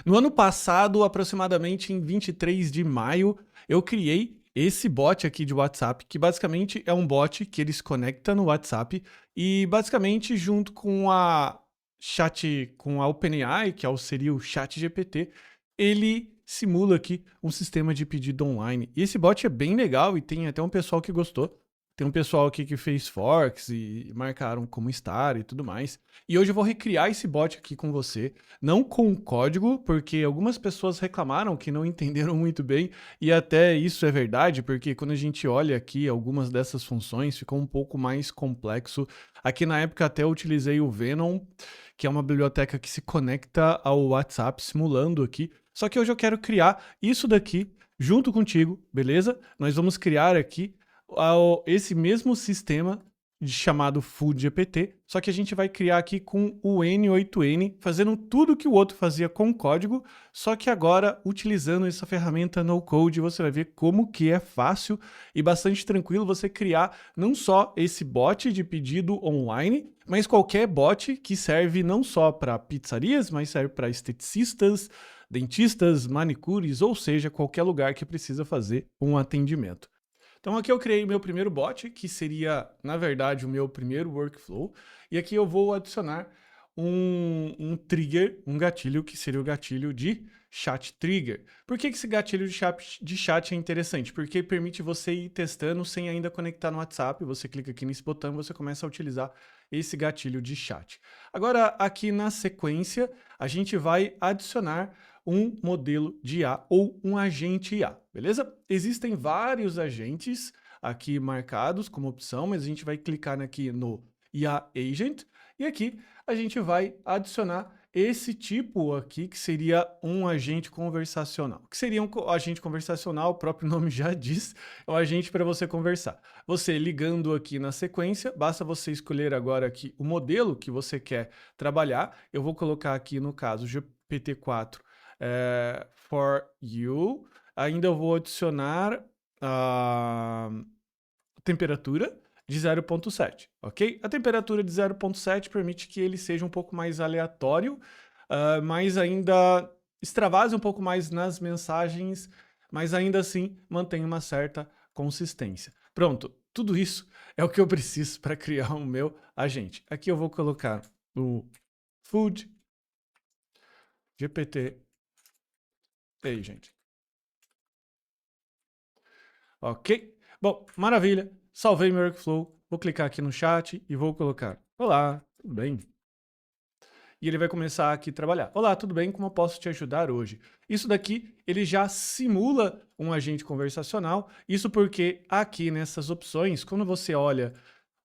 No ano passado, aproximadamente em 23 de maio, eu criei esse bot aqui de WhatsApp, que basicamente é um bot que ele se conecta no WhatsApp e basicamente junto com a OpenAI, seria o ChatGPT, ele simula aqui um sistema de pedido online. E esse bot é bem legal e tem até um pessoal que gostou. Tem um pessoal aqui que fez forks e marcaram como star e tudo mais. E hoje eu vou recriar esse bot aqui com você, não com código, porque algumas pessoas reclamaram que não entenderam muito bem, e até isso é verdade, porque quando a gente olha aqui algumas dessas funções, ficou um pouco mais complexo. Aqui na época até eu utilizei o Venom, que é uma biblioteca que se conecta ao WhatsApp, simulando aqui. Só que hoje eu quero criar isso daqui junto contigo, beleza? Nós vamos criar aqui esse mesmo sistema chamado FoodGPT, só que a gente vai criar aqui com o N8N, fazendo tudo que o outro fazia com código, só que agora utilizando essa ferramenta no code, você vai ver como que é fácil e bastante tranquilo você criar não só esse bot de pedido online, mas qualquer bot que serve não só para pizzarias, mas serve para esteticistas, dentistas, manicures, ou seja, qualquer lugar que precisa fazer um atendimento. Então aqui eu criei meu primeiro bot, que seria, na verdade, o meu primeiro workflow. E aqui eu vou adicionar um trigger, um gatilho, que seria o gatilho de chat trigger. Por que esse gatilho de chat é interessante? Porque permite você ir testando sem ainda conectar no WhatsApp. Você clica aqui nesse botão e você começa a utilizar esse gatilho de chat. Agora, aqui na sequência, a gente vai adicionar um modelo de IA ou um agente IA, beleza? Existem vários agentes aqui marcados como opção, mas a gente vai clicar aqui no IA Agent e aqui a gente vai adicionar esse tipo aqui, que seria um agente conversacional. O que seria um agente conversacional? O próprio nome já diz, é um agente para você conversar. Você ligando aqui na sequência, basta você escolher agora aqui o modelo que você quer trabalhar. Eu vou colocar aqui, no caso, GPT-4 for you. Ainda eu vou adicionar a temperatura de 0.7, ok? A temperatura de 0.7 permite que ele seja um pouco mais aleatório, mas ainda extravase um pouco mais nas mensagens, mas ainda assim mantém uma certa consistência. Pronto, tudo isso é o que eu preciso para criar o meu agente. Aqui eu vou colocar o Food GPT Agent. Ok? Bom, maravilha. Salvei meu workflow. Vou clicar aqui no chat e vou colocar: olá, tudo bem? E ele vai começar aqui a trabalhar. Olá, tudo bem? Como eu posso te ajudar hoje? Isso daqui, ele já simula um agente conversacional. Isso porque aqui nessas opções, quando você olha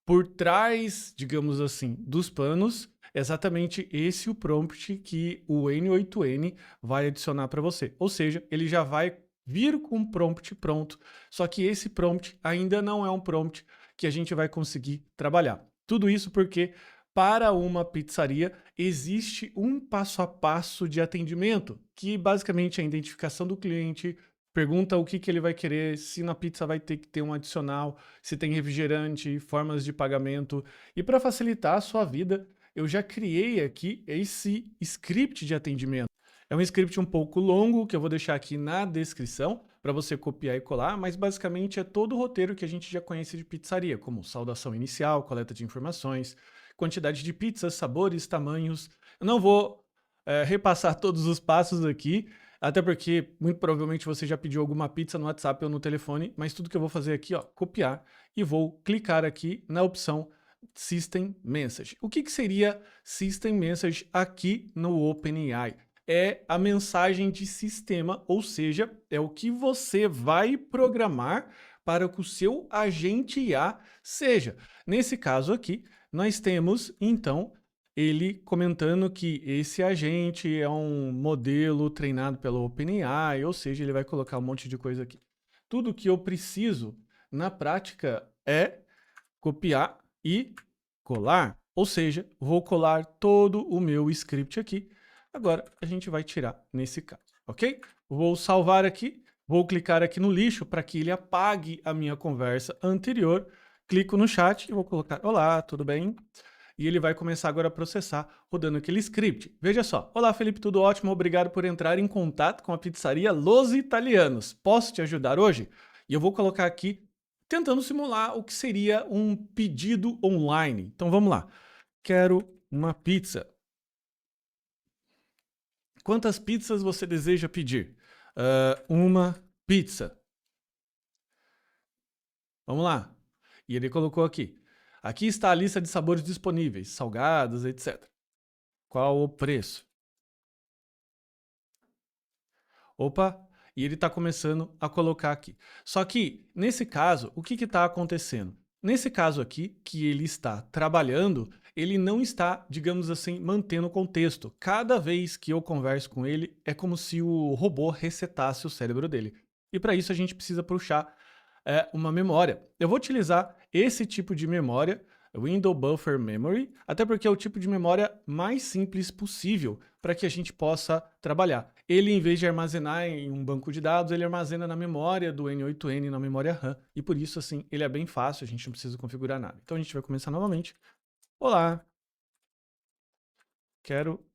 por trás, digamos assim, dos panos, é exatamente esse o prompt que o N8N vai adicionar para você. Ou seja, ele já vai vir com um prompt pronto, só que esse prompt ainda não é um prompt que a gente vai conseguir trabalhar. Tudo isso porque para uma pizzaria existe um passo a passo de atendimento, que basicamente é a identificação do cliente, pergunta o que ele vai querer, se na pizza vai ter que ter um adicional, se tem refrigerante, formas de pagamento. E para facilitar a sua vida, eu já criei aqui esse script de atendimento. É um script um pouco longo, que eu vou deixar aqui na descrição para você copiar e colar, mas basicamente é todo o roteiro que a gente já conhece de pizzaria, como saudação inicial, coleta de informações, quantidade de pizzas, sabores, tamanhos. Eu não vou repassar todos os passos aqui, até porque muito provavelmente você já pediu alguma pizza no WhatsApp ou no telefone, mas tudo que eu vou fazer aqui, ó, copiar e vou clicar aqui na opção System Message. O que seria System Message aqui no OpenAI? É a mensagem de sistema, ou seja, é o que você vai programar para que o seu agente IA seja. Nesse caso aqui, nós temos, então, ele comentando que esse agente é um modelo treinado pela OpenAI, ou seja, ele vai colocar um monte de coisa aqui. Tudo que eu preciso, na prática, é copiar e colar, ou seja, vou colar todo o meu script aqui. Agora, a gente vai tirar nesse caso, ok? Vou salvar aqui, vou clicar aqui no lixo para que ele apague a minha conversa anterior, clico no chat e vou colocar: olá, tudo bem? e ele vai começar agora a processar rodando aquele script. Veja só. Olá, Felipe, tudo ótimo? Obrigado por entrar em contato com a pizzaria Los Italianos. Posso te ajudar hoje? E eu vou colocar aqui, tentando simular o que seria um pedido online. Então vamos lá. Quero uma pizza. Quantas pizzas você deseja pedir? Uma pizza. Vamos lá. E ele colocou aqui. Aqui está a lista de sabores disponíveis, salgados, etc. Qual o preço? Opa, e ele está começando a colocar aqui. Só que, nesse caso, o que está acontecendo? Nesse caso aqui, que ele está trabalhando, ele não está, digamos assim, mantendo o contexto. Cada vez que eu converso com ele, é como se o robô resetasse o cérebro dele. E para isso a gente precisa puxar uma memória. Eu vou utilizar esse tipo de memória, Window Buffer Memory, até porque é o tipo de memória mais simples possível para que a gente possa trabalhar. Ele, em vez de armazenar em um banco de dados, ele armazena na memória do N8N, na memória RAM, e por isso, assim, ele é bem fácil, a gente não precisa configurar nada. Então a gente vai começar novamente. Olá, quero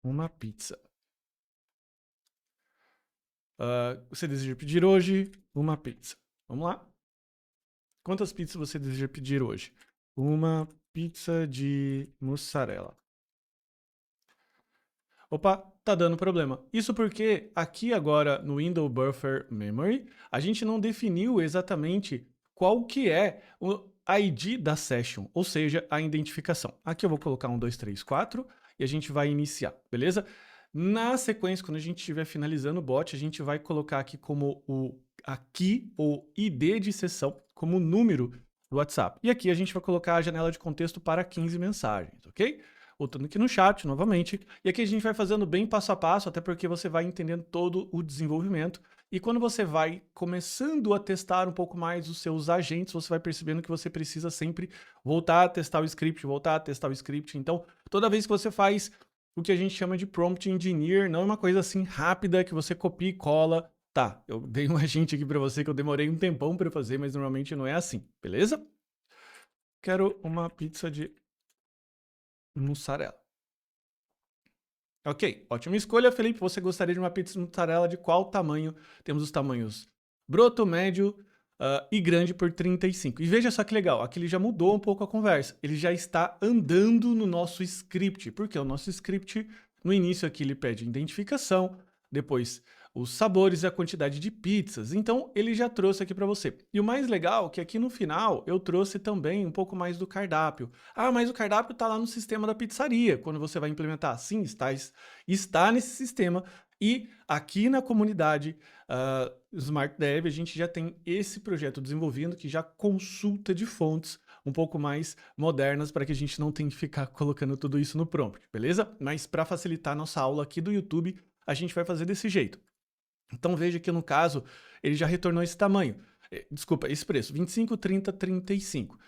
uma pizza. Você deseja pedir hoje uma pizza? Vamos lá. Quantas pizzas você deseja pedir hoje? Uma pizza de mussarela. Opa, tá dando problema. Isso porque aqui agora no Window Buffer Memory, a gente não definiu exatamente qual que é o ID da session, ou seja, a identificação. Aqui eu vou colocar 1, 2, 3, 4 e a gente vai iniciar, beleza? Na sequência, quando a gente estiver finalizando o bot, a gente vai colocar aqui como aqui o ID de sessão, como número do WhatsApp. E aqui a gente vai colocar a janela de contexto para 15 mensagens, ok? Voltando aqui no chat novamente, e aqui a gente vai fazendo bem passo a passo, até porque você vai entendendo todo o desenvolvimento, e quando você vai começando a testar um pouco mais os seus agentes, você vai percebendo que você precisa sempre voltar a testar o script, então toda vez que você faz o que a gente chama de prompt engineer, não é uma coisa assim rápida que você copia e cola. Tá, eu dei um agente aqui para você que eu demorei um tempão para fazer, mas normalmente não é assim, beleza? Quero uma pizza de mussarela. Ok, ótima escolha, Felipe. Você gostaria de uma pizza de mussarela de qual tamanho? Temos os tamanhos broto, médio e grande por 35. E veja só que legal, aqui ele já mudou um pouco a conversa. Ele já está andando no nosso script, porque o nosso script, no início aqui, ele pede identificação, depois os sabores e a quantidade de pizzas. Então, ele já trouxe aqui para você. E o mais legal é que aqui no final eu trouxe também um pouco mais do cardápio. Ah, mas o cardápio está lá no sistema da pizzaria. Quando você vai implementar, sim, está nesse sistema. E aqui na comunidade Smart Dev, a gente já tem esse projeto desenvolvendo que já consulta de fontes um pouco mais modernas para que a gente não tenha que ficar colocando tudo isso no prompt, beleza? Mas para facilitar nossa aula aqui do YouTube, a gente vai fazer desse jeito. Então veja que no caso, ele já retornou esse tamanho. Desculpa, esse preço, 25, 30, 35.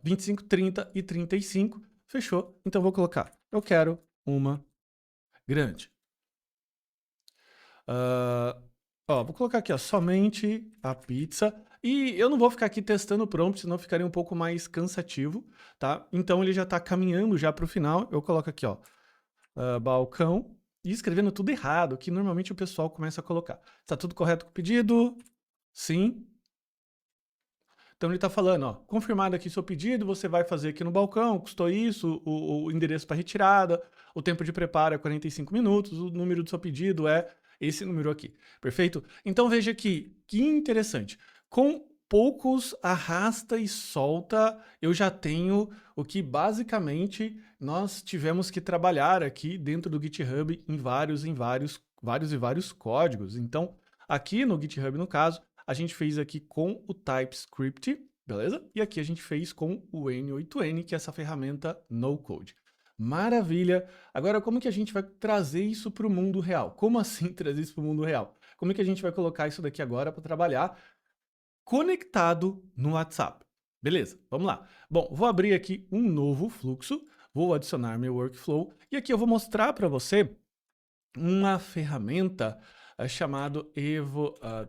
25, 30 e 35, fechou. Então vou colocar, eu quero uma grande. Vou colocar aqui, ó, somente a pizza. E eu não vou ficar aqui testando o prompt, senão ficaria um pouco mais cansativo, tá? Então ele já está caminhando já para o final. Eu coloco aqui, ó, balcão. E escrevendo tudo errado, que normalmente o pessoal começa a colocar. Está tudo correto com o pedido? Sim. Então ele está falando, ó, confirmado aqui seu pedido, você vai fazer aqui no balcão, custou isso, o endereço para retirada, o tempo de preparo é 45 minutos, o número do seu pedido é esse número aqui, perfeito? Então veja aqui, que interessante. Com poucos arrasta e solta, eu já tenho o que basicamente nós tivemos que trabalhar aqui dentro do GitHub em vários códigos. Então, aqui no GitHub, no caso, a gente fez aqui com o TypeScript, beleza? E aqui a gente fez com o N8N, que é essa ferramenta no-code. Maravilha! Agora, como que a gente vai trazer isso para o mundo real? Como assim trazer isso para o mundo real? Como é que a gente vai colocar isso daqui agora para trabalhar conectado no WhatsApp? Beleza, vamos lá. Bom, vou abrir aqui um novo fluxo, vou adicionar meu workflow e aqui eu vou mostrar para você uma ferramenta chamada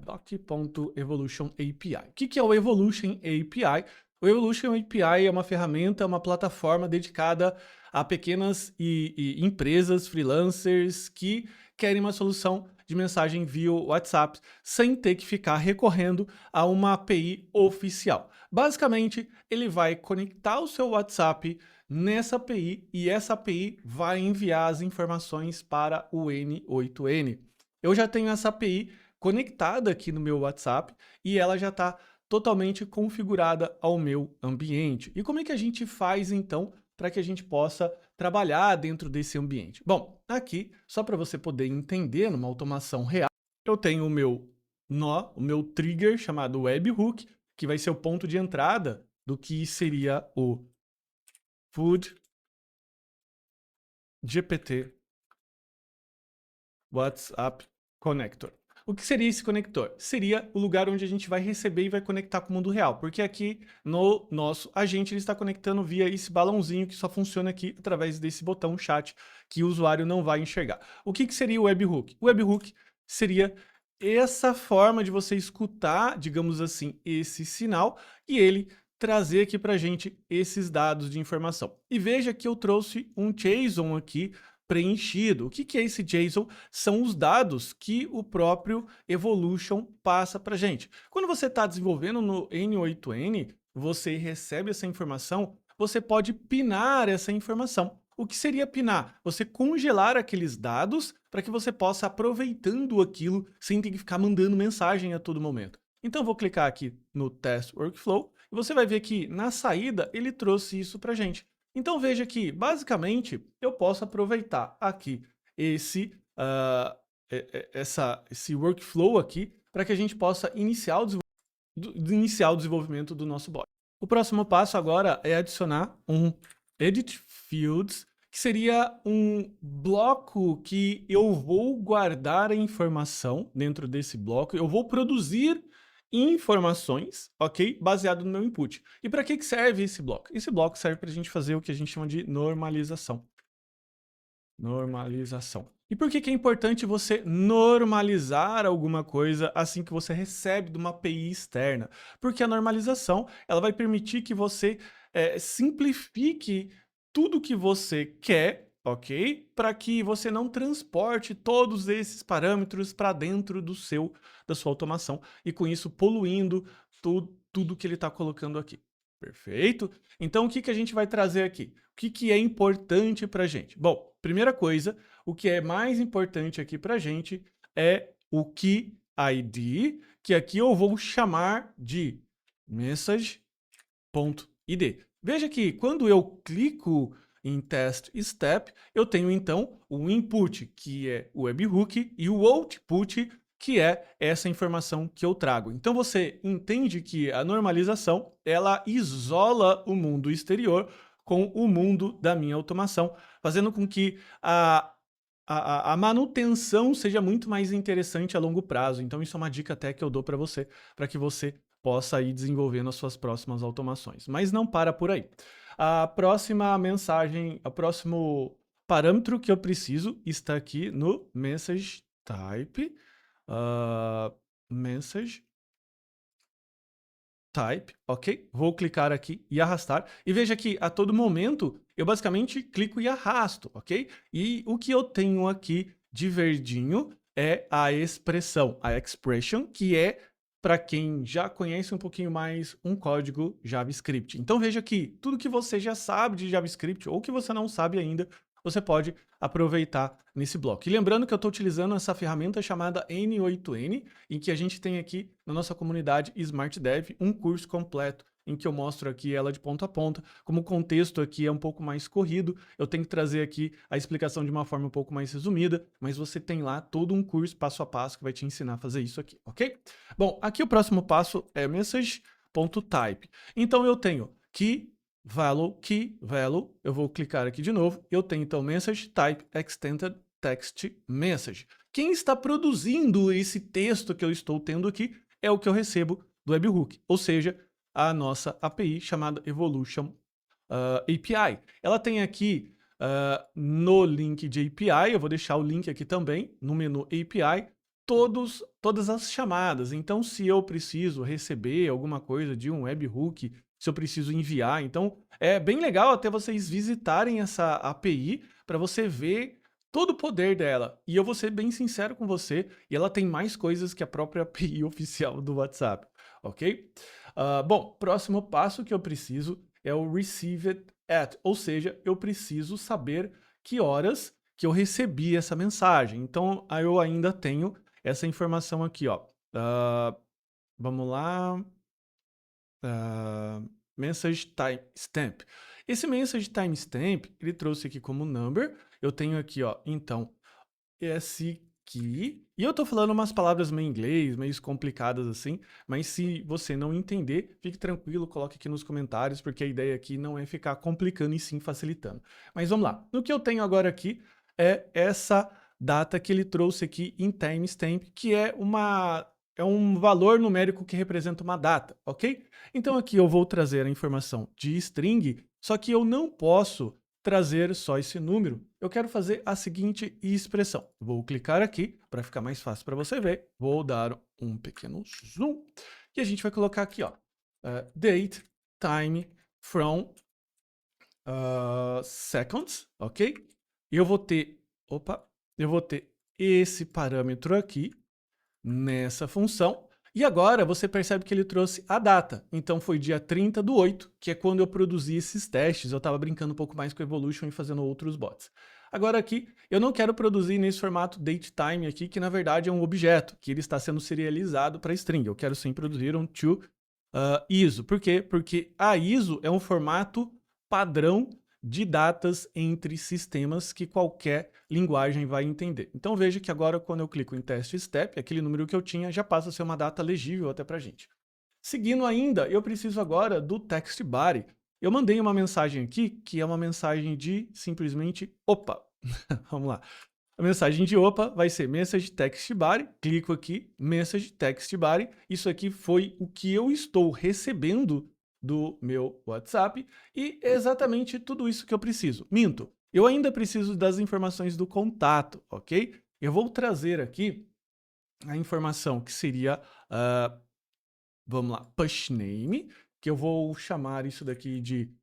doc.evolution API. O que é o Evolution API? O Evolution API é uma ferramenta, uma plataforma dedicada a pequenas e empresas, freelancers que querem uma solução de mensagem via WhatsApp sem ter que ficar recorrendo a uma API oficial. Basicamente, ele vai conectar o seu WhatsApp nessa API e essa API vai enviar as informações para o N8N. Eu já tenho essa API conectada aqui no meu WhatsApp e ela já está totalmente configurada ao meu ambiente. E como é que a gente faz então para que a gente possa trabalhar dentro desse ambiente? Bom, aqui, só para você poder entender numa automação real, eu tenho o meu nó, o meu trigger chamado webhook, que vai ser o ponto de entrada do que seria o Food GPT WhatsApp Connector. O que seria esse conector? Seria o lugar onde a gente vai receber e vai conectar com o mundo real, porque aqui no nosso agente ele está conectando via esse balãozinho que só funciona aqui através desse botão chat que o usuário não vai enxergar. O que seria o webhook? O webhook seria essa forma de você escutar, digamos assim, esse sinal e ele trazer aqui para a gente esses dados de informação. E veja que eu trouxe um JSON aqui preenchido. O que é esse JSON? São os dados que o próprio Evolution passa para a gente. Quando você está desenvolvendo no N8N, você recebe essa informação, você pode pinar essa informação. O que seria pinar? Você congelar aqueles dados para que você possa aproveitando aquilo sem ter que ficar mandando mensagem a todo momento. Então, eu vou clicar aqui no Test Workflow e você vai ver que na saída ele trouxe isso para a gente. Então, veja que, basicamente, eu posso aproveitar aqui esse workflow aqui para que a gente possa iniciar o desenvolvimento do nosso bot. O próximo passo agora é adicionar um Edit Fields, que seria um bloco que eu vou guardar a informação dentro desse bloco, eu vou produzir informações, ok? Baseado no meu input. E para que serve esse bloco? Esse bloco serve para a gente fazer o que a gente chama de normalização. Normalização. E por que é importante você normalizar alguma coisa assim que você recebe de uma API externa? Porque a normalização ela vai permitir que você simplifique tudo que você quer, ok? Para que você não transporte todos esses parâmetros para dentro da sua automação e com isso poluindo tudo que ele está colocando aqui. Perfeito? Então, o que a gente vai trazer aqui? O que é importante para a gente? Bom, primeira coisa, o que é mais importante aqui para a gente é o key ID, que aqui eu vou chamar de message.id. Veja que quando eu clico em Test Step, eu tenho então o input, que é o webhook, e o output, que é essa informação que eu trago. Então você entende que a normalização, ela isola o mundo exterior com o mundo da minha automação, fazendo com que a manutenção seja muito mais interessante a longo prazo. Então isso é uma dica até que eu dou para que você possa ir desenvolvendo as suas próximas automações. Mas não para por aí. A próxima mensagem, o próximo parâmetro que eu preciso está aqui no message type. Message type, ok? Vou clicar aqui e arrastar. E veja que a todo momento eu basicamente clico e arrasto, ok? E o que eu tenho aqui de verdinho é a expressão, a expression, que é, para quem já conhece um pouquinho mais, um código JavaScript. Então veja que tudo que você já sabe de JavaScript ou que você não sabe ainda, você pode aproveitar nesse bloco. E lembrando que eu estou utilizando essa ferramenta chamada N8N, em que a gente tem aqui na nossa comunidade Smart Dev um curso completo, em que eu mostro aqui ela de ponta a ponta. Como o contexto aqui é um pouco mais corrido, eu tenho que trazer aqui a explicação de uma forma um pouco mais resumida, mas você tem lá todo um curso passo a passo que vai te ensinar a fazer isso aqui, ok? Bom, aqui o próximo passo é message.type. Então eu tenho que value, key value, eu vou clicar aqui de novo, eu tenho então message type extended text message. Quem está produzindo esse texto que eu estou tendo aqui é o que eu recebo do webhook, ou seja, a nossa API chamada Evolution API. Ela tem aqui no link de API, eu vou deixar o link aqui também, no menu API, todas as chamadas. Então, se eu preciso receber alguma coisa de um webhook se eu preciso enviar. Então, é bem legal até vocês visitarem essa API para você ver todo o poder dela. E eu vou ser bem sincero com você, e ela tem mais coisas que a própria API oficial do WhatsApp, ok? Bom, próximo passo que eu preciso é o Received At, ou seja, eu preciso saber que horas que eu recebi essa mensagem. Então, eu ainda tenho essa informação aqui, ó. Vamos lá. Message timestamp. Esse message timestamp, ele trouxe aqui como number. Eu tenho aqui, ó, então, esse aqui. E eu tô falando umas palavras meio em inglês, meio complicadas assim, mas se você não entender, fique tranquilo, coloque aqui nos comentários, porque a ideia aqui não é ficar complicando e sim facilitando. Mas vamos lá. O que eu tenho agora aqui é essa data que ele trouxe aqui em timestamp, que é um valor numérico que representa uma data, ok? Então aqui eu vou trazer a informação de string, só que eu não posso trazer só esse número. Eu quero fazer a seguinte expressão. Vou clicar aqui para ficar mais fácil para você ver. Vou dar um pequeno zoom e a gente vai colocar aqui, ó, date time from seconds, ok? E eu vou ter esse parâmetro aqui nessa função. E agora você percebe que ele trouxe a data. Então foi dia 30/8, que é quando eu produzi esses testes. Eu estava brincando um pouco mais com Evolution e fazendo outros bots. Agora aqui, eu não quero produzir nesse formato datetime aqui, que na verdade é um objeto, que ele está sendo serializado para string. Eu quero sim produzir um to ISO. Por quê? Porque a ISO é um formato padrão de datas entre sistemas que qualquer linguagem vai entender. Então veja que agora quando eu clico em test step, aquele número que eu tinha já passa a ser uma data legível até pra gente. Seguindo ainda, eu preciso agora do text body. Eu mandei uma mensagem aqui, que é uma mensagem de simplesmente opa. Vamos lá. A mensagem de opa vai ser message text body, clico aqui, message text body. Isso aqui foi o que eu estou recebendo do meu WhatsApp e é exatamente tudo isso que eu preciso. Minto, eu ainda preciso das informações do contato, ok? Eu vou trazer aqui a informação que seria, vamos lá, push name, que eu vou chamar isso daqui de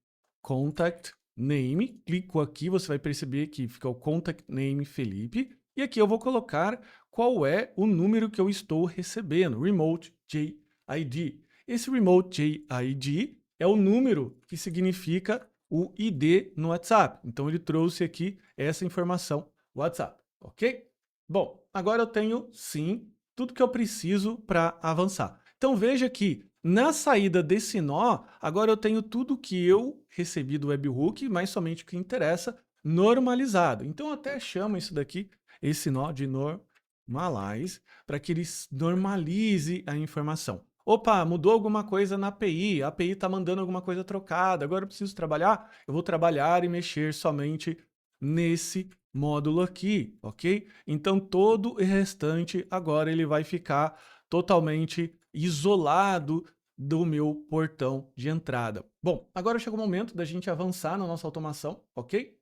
contact name. Clico aqui, você vai perceber que fica o contact name Felipe. E aqui eu vou colocar qual é o número que eu estou recebendo, remote JID. Esse remote JID é o número que significa o ID no WhatsApp. Então ele trouxe aqui essa informação WhatsApp, ok? Bom, agora eu tenho sim tudo que eu preciso para avançar. Então veja que na saída desse nó, agora eu tenho tudo que eu recebi do webhook, mas somente o que interessa, normalizado. Então eu até chamo isso daqui, esse nó de normalize, para que ele normalize a informação. Opa, mudou alguma coisa na API, a API está mandando alguma coisa trocada, agora eu preciso trabalhar? Eu vou trabalhar e mexer somente nesse módulo aqui, ok? Então todo o restante agora ele vai ficar totalmente isolado do meu portão de entrada. Bom, agora chegou o momento da gente avançar na nossa automação, ok?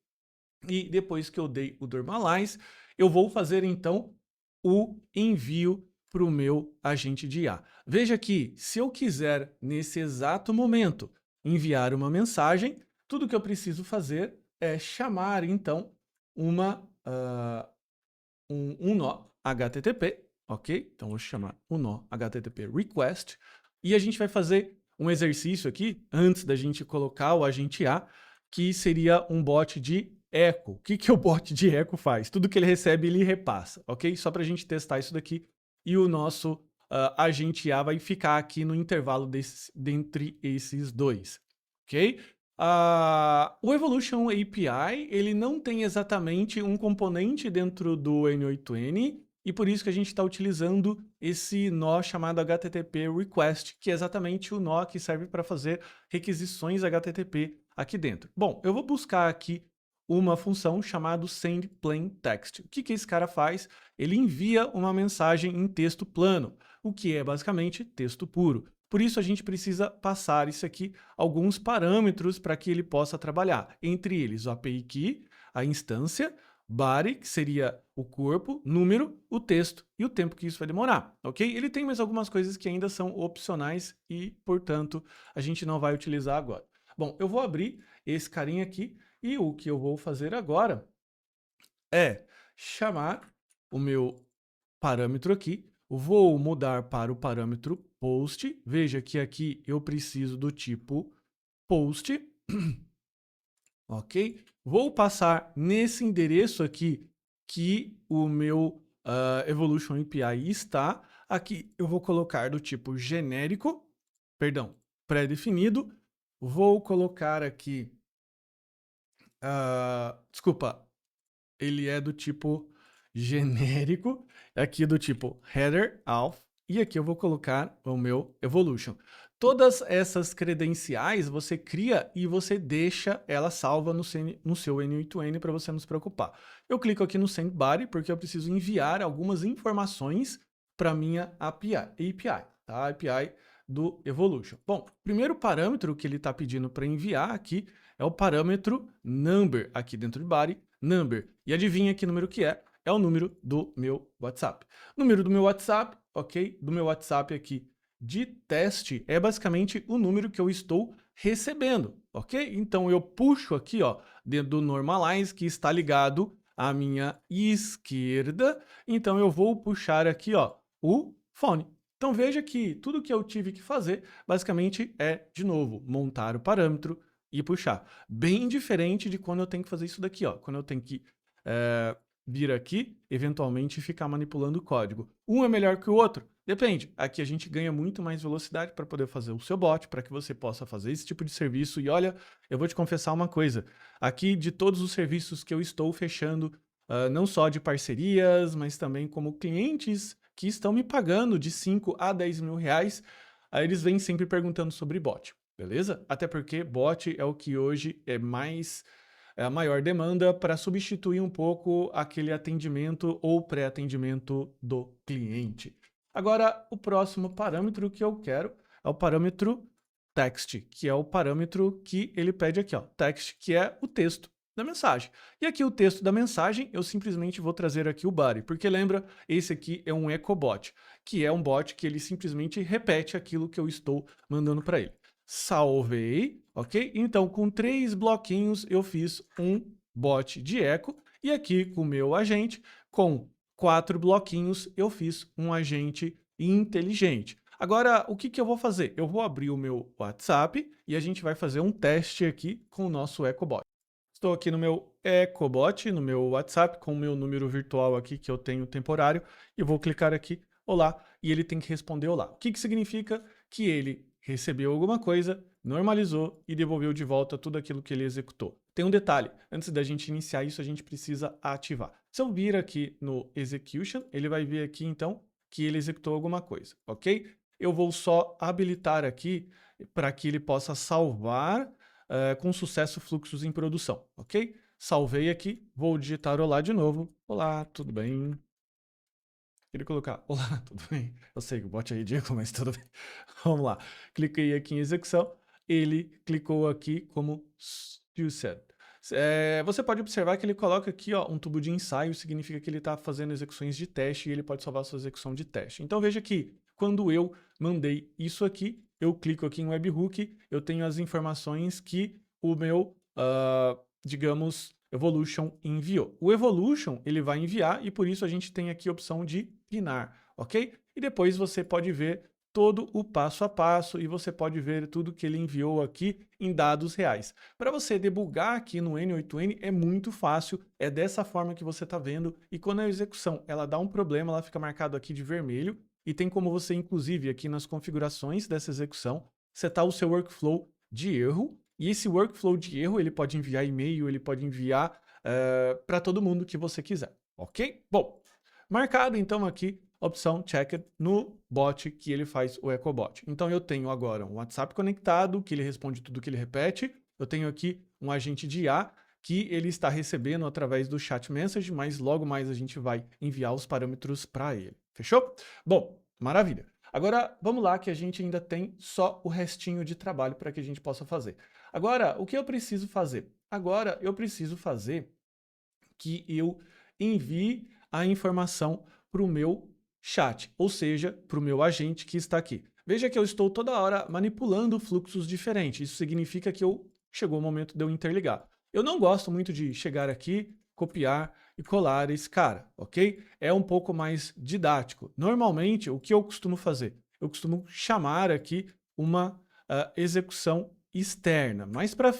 E depois que eu dei o normalize, eu vou fazer então o envio para o meu agente de IA. Veja que se eu quiser nesse exato momento enviar uma mensagem, tudo que eu preciso fazer é chamar então um nó HTTP, ok? Então vou chamar um nó HTTP request e a gente vai fazer um exercício aqui antes da gente colocar o agente A, que seria um bot de echo. O que o bot de echo faz? Tudo que ele recebe, ele repassa, ok? Só para a gente testar isso daqui. E o nosso agente A vai ficar aqui no intervalo dentre esses dois, ok? O Evolution API, ele não tem exatamente um componente dentro do N8N, e por isso que a gente está utilizando esse nó chamado HTTP Request, que é exatamente o nó que serve para fazer requisições HTTP aqui dentro. Bom, eu vou buscar aqui uma função chamada sendPlainText. O que esse cara faz? Ele envia uma mensagem em texto plano, o que é basicamente texto puro. Por isso a gente precisa passar isso aqui, alguns parâmetros para que ele possa trabalhar. Entre eles o API Key, a instância, body, que seria o corpo, número, o texto e o tempo que isso vai demorar, ok? Ele tem mais algumas coisas que ainda são opcionais e, portanto, a gente não vai utilizar agora. Bom, eu vou abrir esse carinha aqui e o que eu vou fazer agora é chamar o meu parâmetro aqui, vou mudar para o parâmetro post, veja que aqui eu preciso do tipo post, ok? Vou passar nesse endereço aqui que o meu Evolution API está, aqui eu vou colocar do tipo genérico, perdão, pré-definido, vou colocar aqui, desculpa, ele é do tipo genérico, aqui do tipo header auth, e aqui eu vou colocar o meu evolution. Todas essas credenciais você cria e você deixa ela salva no seu N8N para você não se preocupar. Eu clico aqui no send body porque eu preciso enviar algumas informações para minha API, tá? API do evolution. Bom, o primeiro parâmetro que ele está pedindo para enviar aqui é o parâmetro number aqui dentro de body, number. E adivinha que número que é? É o número do meu WhatsApp. Número do meu WhatsApp, ok? Do meu WhatsApp aqui de teste é basicamente o número que eu estou recebendo, ok? Então eu puxo aqui, ó, dentro do normalize, que está ligado à minha esquerda. Então eu vou puxar aqui, ó, o phone. Então veja que tudo que eu tive que fazer basicamente é, de novo, montar o parâmetro e puxar. Bem diferente de quando eu tenho que fazer isso daqui, ó. Quando eu tenho que vir aqui, eventualmente ficar manipulando o código. Um é melhor que o outro? Depende. Aqui a gente ganha muito mais velocidade para poder fazer o seu bot, para que você possa fazer esse tipo de serviço. E olha, eu vou te confessar uma coisa. Aqui, de todos os serviços que eu estou fechando, não só de parcerias, mas também como clientes que estão me pagando de 5 a 10 mil reais, aí eles vêm sempre perguntando sobre bot, beleza? Até porque bot é o que hoje é a maior demanda para substituir um pouco aquele atendimento ou pré-atendimento do cliente. Agora, o próximo parâmetro que eu quero é o parâmetro text, que é o parâmetro que ele pede aqui, ó, text, que é o texto da mensagem. E aqui o texto da mensagem, eu simplesmente vou trazer aqui o body, porque lembra, esse aqui é um ecobot, que é um bot que ele simplesmente repete aquilo que eu estou mandando para ele. Salvei, ok? Então, com 3 bloquinhos, eu fiz um bot de eco, e aqui com o meu agente, com 4 bloquinhos, eu fiz um agente inteligente. Agora, o que eu vou fazer? Eu vou abrir o meu WhatsApp e a gente vai fazer um teste aqui com o nosso ecobot. Estou aqui no meu ecobot, no meu WhatsApp, com o meu número virtual aqui que eu tenho temporário, e vou clicar aqui, olá, e ele tem que responder olá. O que significa? Que ele recebeu alguma coisa, normalizou e devolveu de volta tudo aquilo que ele executou. Tem um detalhe, antes da gente iniciar isso, a gente precisa ativar. Se eu vir aqui no execution, ele vai ver aqui então que ele executou alguma coisa, ok? Eu vou só habilitar aqui para que ele possa salvar com sucesso fluxos em produção, ok? Salvei aqui, vou digitar olá de novo. Olá, tudo bem? Queria colocar, olá, tudo bem? Eu sei que o bot é ridículo, mas tudo bem. Vamos lá. Cliquei aqui em execução, ele clicou aqui como you said. Você pode observar que ele coloca aqui ó, um tubo de ensaio, significa que ele está fazendo execuções de teste e ele pode salvar a sua execução de teste. Então veja que quando eu mandei isso aqui, eu clico aqui em webhook, eu tenho as informações que o meu, digamos, Evolution enviou. O Evolution ele vai enviar e por isso a gente tem aqui a opção de pinar, ok? E depois você pode ver todo o passo a passo e você pode ver tudo que ele enviou aqui em dados reais. Para você debugar aqui no N8N é muito fácil, é dessa forma que você está vendo e quando a execução ela dá um problema, ela fica marcado aqui de vermelho e tem como você inclusive aqui nas configurações dessa execução setar o seu workflow de erro e esse workflow de erro ele pode enviar e-mail, ele pode enviar para todo mundo que você quiser, ok? Bom, marcado então aqui opção checked no bot que ele faz o ecobot. Então eu tenho agora um WhatsApp conectado, que ele responde tudo que ele repete. Eu tenho aqui um agente de IA que ele está recebendo através do chat message, mas logo mais a gente vai enviar os parâmetros para ele. Fechou? Bom, maravilha. Agora vamos lá que a gente ainda tem só o restinho de trabalho para que a gente possa fazer. Agora, o que eu preciso fazer? Agora eu preciso fazer que eu envie a informação para o meu chat, ou seja, para o meu agente que está aqui. Veja que eu estou toda hora manipulando fluxos diferentes. Isso significa que chegou o momento de eu interligar. Eu não gosto muito de chegar aqui, copiar e colar esse cara, ok? É um pouco mais didático. Normalmente, o que eu costumo fazer? Eu costumo chamar aqui uma execução externa, mas para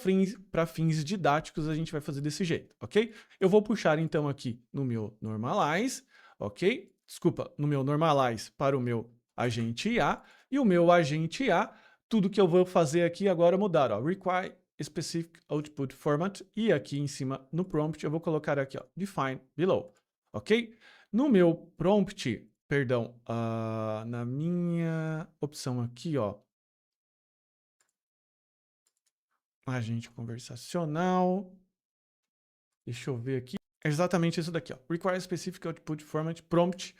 fins didáticos a gente vai fazer desse jeito, ok? Eu vou puxar então aqui no meu normalize, ok? Desculpa, no meu normalize para o meu agente IA, e o meu agente IA, tudo que eu vou fazer aqui agora é mudar, ó, require specific output format, e aqui em cima no prompt eu vou colocar aqui, ó, define below, ok? No meu prompt, perdão, na minha opção aqui, ó, agente conversacional, deixa eu ver aqui, é exatamente isso daqui, ó, require specific output format prompt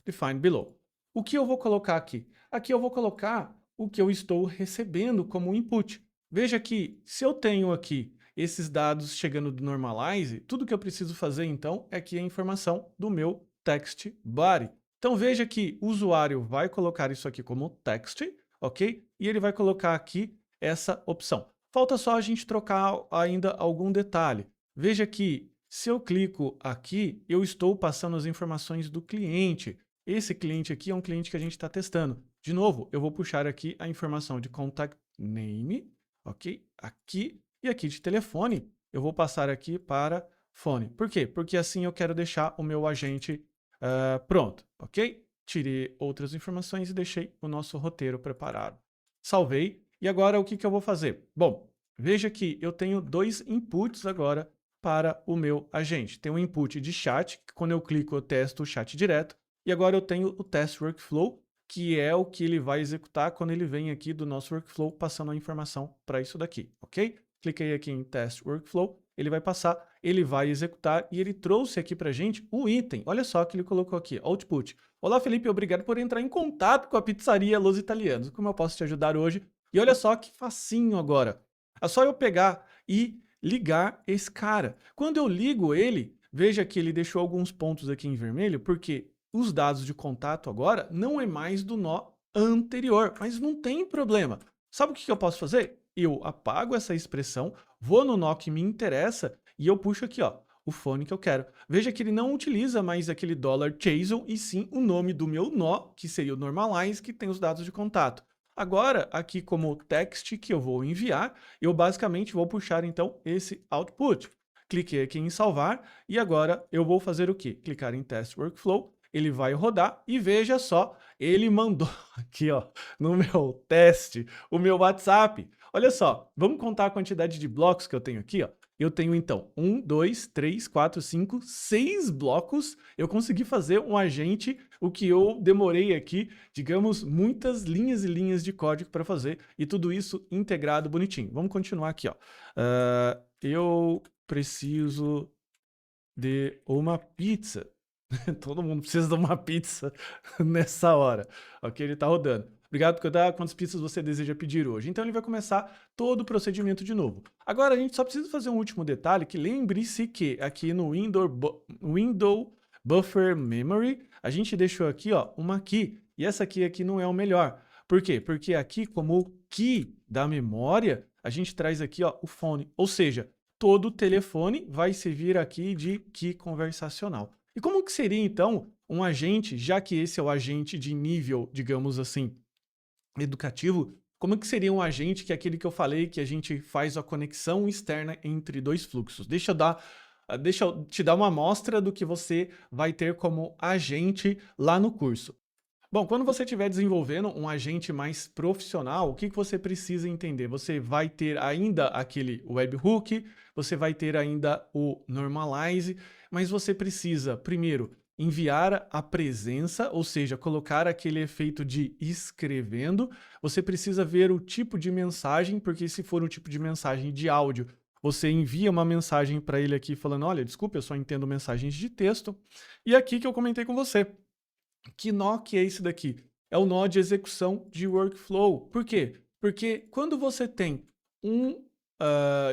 define below. O que eu vou colocar aqui? Aqui eu vou colocar o que eu estou recebendo como input. Veja que se eu tenho aqui esses dados chegando do Normalize, tudo que eu preciso fazer então é aqui a informação do meu text body. Então veja que o usuário vai colocar isso aqui como text, ok? E ele vai colocar aqui essa opção. Falta só a gente trocar ainda algum detalhe. Veja que se eu clico aqui, eu estou passando as informações do cliente. Esse cliente aqui é um cliente que a gente está testando. De novo, eu vou puxar aqui a informação de contact name, ok? Aqui e aqui de telefone, eu vou passar aqui para fone. Por quê? Porque assim eu quero deixar o meu agente pronto, ok? Tirei outras informações e deixei o nosso roteiro preparado. Salvei. E agora o que eu vou fazer? Bom, veja que eu tenho dois inputs agora para o meu agente. Tem um input de chat, que quando eu clico eu testo o chat direto, e agora eu tenho o test workflow, que é o que ele vai executar quando ele vem aqui do nosso workflow passando a informação para isso daqui, ok? Cliquei aqui em test workflow, ele vai passar, ele vai executar e ele trouxe aqui para a gente o item. Olha só que ele colocou aqui, output. Olá Felipe, obrigado por entrar em contato com a pizzaria Los Italianos. Como eu posso te ajudar hoje? E olha só que facinho agora. É só eu pegar e ligar esse cara. Quando eu ligo ele, veja que ele deixou alguns pontos aqui em vermelho, porque os dados de contato agora não é mais do nó anterior, mas não tem problema. Sabe o que eu posso fazer? Eu apago essa expressão, vou no nó que me interessa e eu puxo aqui, ó, o fone que eu quero. Veja que ele não utiliza mais aquele $JSON e sim o nome do meu nó, que seria o normalize, que tem os dados de contato. Agora, aqui como text que eu vou enviar, eu basicamente vou puxar então esse output. Cliquei aqui em salvar e agora eu vou fazer o quê? Clicar em test workflow, ele vai rodar e veja só, ele mandou aqui ó, no meu teste, o meu WhatsApp. Olha só, vamos contar a quantidade de blocos que eu tenho aqui, ó. Eu tenho então 1, 2, 3, 4, 5, 6 blocos. Eu consegui fazer um agente, o que eu demorei aqui, digamos, muitas linhas e linhas de código para fazer, e tudo isso integrado bonitinho. Vamos continuar aqui, ó. Eu preciso de uma pizza. Todo mundo precisa de uma pizza nessa hora. Ok, ele está rodando. Obrigado por contar quantas pizzas você deseja pedir hoje. Então ele vai começar todo o procedimento de novo. Agora a gente só precisa fazer um último detalhe, que lembre-se que aqui no Window Buffer Memory, a gente deixou aqui ó, uma key. E essa key aqui não é o melhor. Por quê? Porque aqui como key da memória, a gente traz aqui ó, o phone. Ou seja, todo telefone vai servir aqui de key conversacional. E como que seria, então, um agente, já que esse é o agente de nível, digamos assim, educativo, como que seria um agente que é aquele que eu falei que a gente faz a conexão externa entre dois fluxos? Deixa eu te dar uma amostra do que você vai ter como agente lá no curso. Bom, quando você estiver desenvolvendo um agente mais profissional, o que você precisa entender? Você vai ter ainda aquele webhook, você vai ter ainda o normalize, mas você precisa, primeiro, enviar a presença, ou seja, colocar aquele efeito de escrevendo. Você precisa ver o tipo de mensagem, porque se for um tipo de mensagem de áudio, você envia uma mensagem para ele aqui falando, olha, desculpa, eu só entendo mensagens de texto. E aqui que eu comentei com você. Que nó que é esse daqui? É o nó de execução de workflow. Por quê? Porque quando você tem um,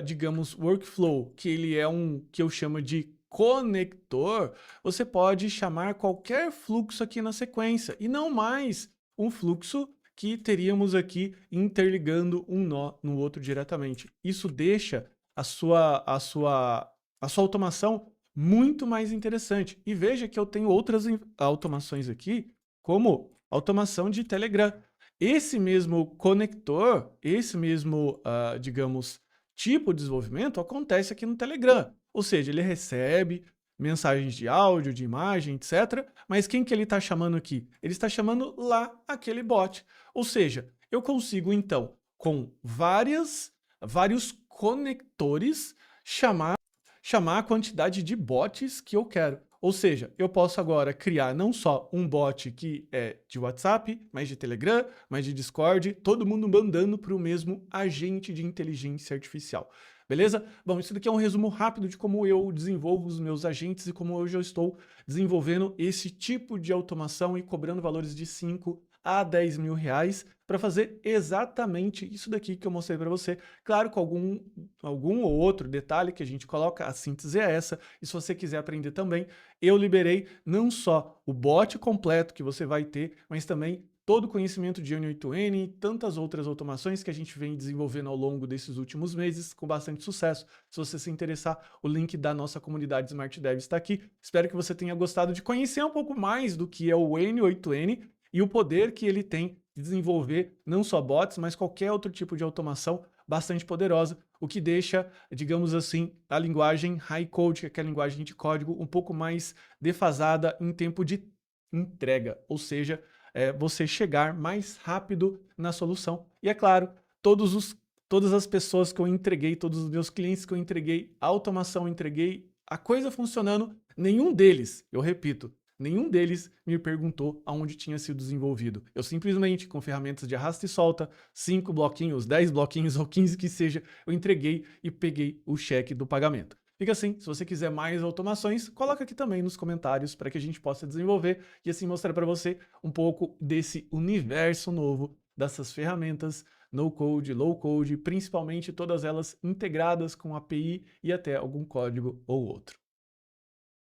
digamos, workflow, que ele é um que eu chamo de conector, você pode chamar qualquer fluxo aqui na sequência e não mais um fluxo que teríamos aqui interligando um nó no outro diretamente. Isso deixa a sua automação muito mais interessante. E veja que eu tenho outras automações aqui, como automação de Telegram. Esse mesmo conector, esse mesmo, digamos, tipo de desenvolvimento acontece aqui no Telegram. Ou seja, ele recebe mensagens de áudio, de imagem, etc. Mas quem que ele está chamando aqui? Ele está chamando lá aquele bot. Ou seja, eu consigo, então, com vários conectores, chamar a quantidade de bots que eu quero. Ou seja, eu posso agora criar não só um bot que é de WhatsApp, mas de Telegram, mas de Discord, todo mundo mandando para o mesmo agente de inteligência artificial. Beleza? Bom, isso daqui é um resumo rápido de como eu desenvolvo os meus agentes e como hoje eu estou desenvolvendo esse tipo de automação e cobrando valores de 5 a 10 mil reais para fazer exatamente isso daqui que eu mostrei para você. Claro, com algum ou outro detalhe que a gente coloca, a síntese é essa. E se você quiser aprender também, eu liberei não só o bot completo que você vai ter, mas também todo o conhecimento de N8N e tantas outras automações que a gente vem desenvolvendo ao longo desses últimos meses com bastante sucesso. Se você se interessar, o link da nossa comunidade Smart Dev está aqui. Espero que você tenha gostado de conhecer um pouco mais do que é o N8N e o poder que ele tem de desenvolver não só bots, mas qualquer outro tipo de automação bastante poderosa, o que deixa, digamos assim, a linguagem high code, que é a linguagem de código, um pouco mais defasada em tempo de entrega, ou seja, você chegar mais rápido na solução. E é claro, todas as pessoas que eu entreguei, todos os meus clientes que eu entreguei, a automação entreguei, a coisa funcionando, nenhum deles, eu repito, nenhum deles me perguntou aonde tinha sido desenvolvido. Eu simplesmente, com ferramentas de arrasta e solta, 5 bloquinhos, 10 bloquinhos ou 15 que seja, eu entreguei e peguei o cheque do pagamento. Fica assim, se você quiser mais automações, coloca aqui também nos comentários para que a gente possa desenvolver e assim mostrar para você um pouco desse universo novo, dessas ferramentas no code, low code, principalmente todas elas integradas com API e até algum código ou outro.